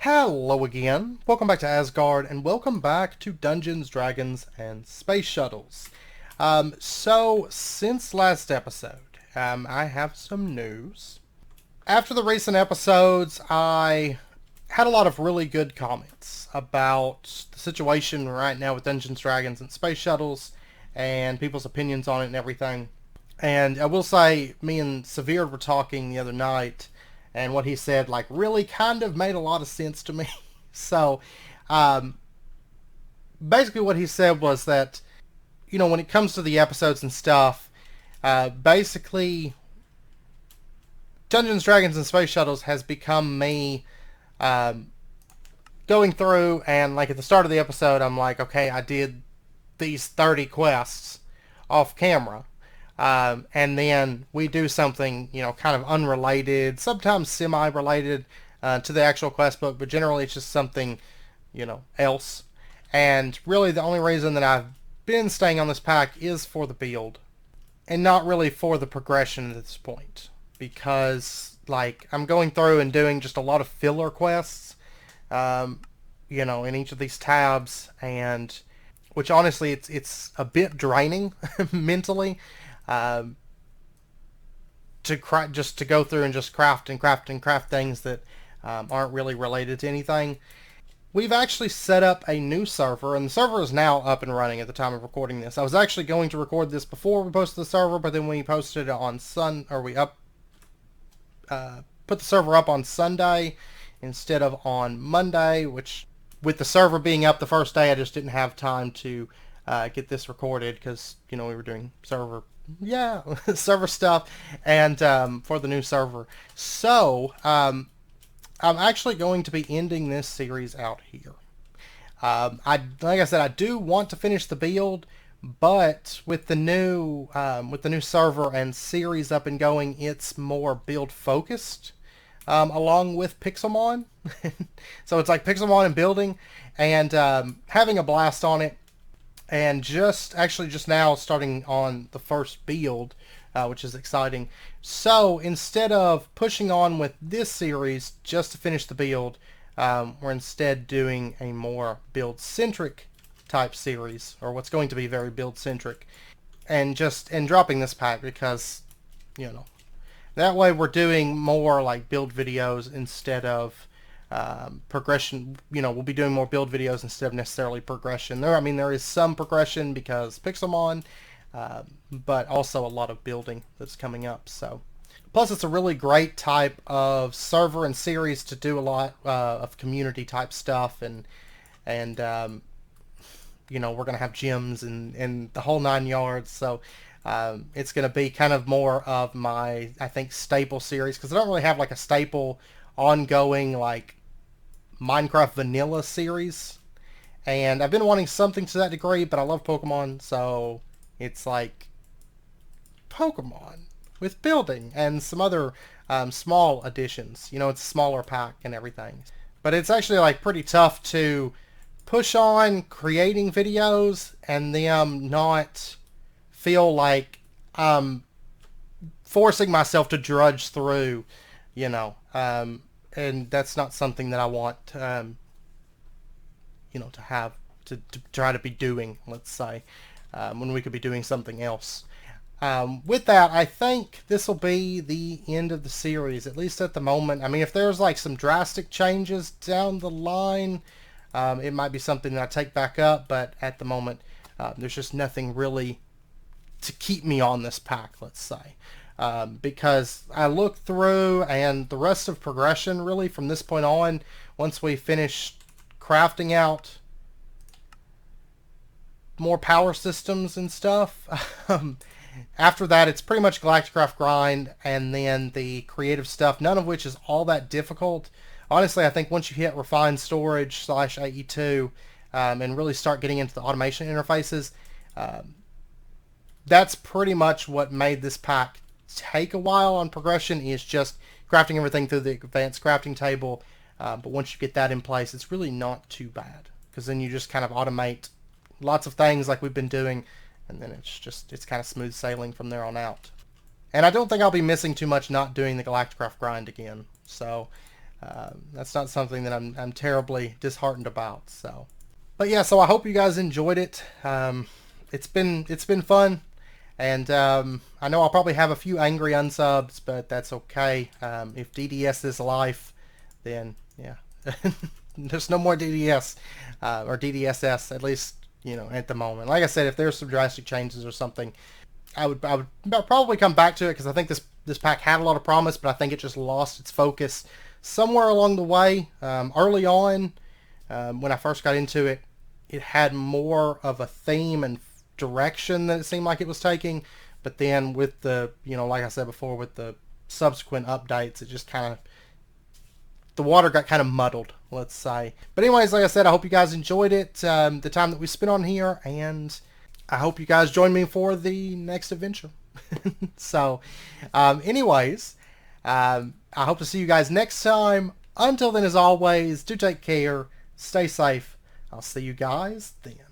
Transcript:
Hello again, welcome back to Asgard, and welcome back to Dungeons, Dragons, and Space Shuttles. So, since last episode, I have some news. After the recent episodes, I had a lot of really good comments about the situation right now with Dungeons, Dragons, and Space Shuttles, and people's opinions on it and everything. And I will say, me and Severe were talking the other night, and what he said, like, really kind of made a lot of sense to me. So, um, basically what he said was that, when it comes to the episodes and stuff, basically, Dungeons, Dragons, and Space Shuttles has become me, going through, and, like, at the start of the episode, I'm like, okay, I did these 30 quests off camera. And then we do something, kind of unrelated, sometimes semi-related to the actual quest book, but generally it's just something, else. And really the only reason that I've been staying on this pack is for the build, and not really for the progression at this point. Because, like, I'm going through and doing just a lot of filler quests, in each of these tabs, and which honestly it's a bit draining mentally. Just to go through and just craft things that aren't really related to anything. We've actually set up a new server, and the server is now up and running at the time of recording this. I was actually going to record this before we posted the server, but then we posted it on put the server up on Sunday instead of on Monday, which with the server being up the first day, I just didn't have time to get this recorded because, we were doing server stuff and for the new server. So, I'm actually going to be ending this series out here. Like I said, I do want to finish the build, but with the new server and series up and going, it's more build focused, along with Pixelmon. So it's like Pixelmon and building, and having a blast on it. And just now starting on the first build, which is exciting. So instead of pushing on with this series just to finish the build, we're instead doing a more build-centric type series, or what's going to be very build-centric, and dropping this pack because, that way we're doing more like build videos instead of progression. We'll be doing more build videos instead of necessarily progression. There is some progression because Pixelmon, but also a lot of building that's coming up. So, plus it's a really great type of server and series to do a lot of community type stuff, and we're gonna have gyms and the whole 9 yards. So. It's going to be kind of more of my, I think, staple series, because I don't really have like a staple ongoing like Minecraft vanilla series, and I've been wanting something to that degree, but I love Pokemon, so it's like Pokemon with building and some other small additions. It's a smaller pack and everything, but it's actually like pretty tough to push on creating videos and them not feel like I'm forcing myself to drudge through, and that's not something that I want, to have to try to be doing, let's say, when we could be doing something else. With that, I think this will be the end of the series, at least at the moment. If there's like some drastic changes down the line, it might be something that I take back up, but at the moment, there's just nothing really to keep me on this pack, let's say. Because I look through, and the rest of progression really from this point on, once we finish crafting out more power systems and stuff, after that it's pretty much Galacticraft grind and then the creative stuff, none of which is all that difficult. Honestly, I think once you hit refined storage / AE2 and really start getting into the automation interfaces, that's pretty much what made this pack take a while on progression, is just crafting everything through the advanced crafting table. But once you get that in place, it's really not too bad, because then you just kind of automate lots of things like we've been doing, and then it's kind of smooth sailing from there on out. And I don't think I'll be missing too much not doing the Galacticraft grind again. So That's not something that I'm terribly disheartened about. So, but yeah, so I hope you guys enjoyed it. It's been fun, and I know I'll probably have a few angry unsubs, but that's okay. If DDS is life, then yeah, there's no more DDS or DDSS, at least at the moment. Like I said, if there's some drastic changes or something, I would probably come back to it, because I think this pack had a lot of promise, but I think it just lost its focus somewhere along the way. Early on, when I first got into it, it had more of a theme and direction that it seemed like it was taking, but then with the like I said before, with the subsequent updates, it just kind of, the water got kind of muddled, let's say. But anyways, like I said, I hope you guys enjoyed it, the time that we spent on here, and I hope you guys join me for the next adventure. So, anyways, I hope to see you guys next time. Until then, as always, do take care, stay safe. I'll see you guys then.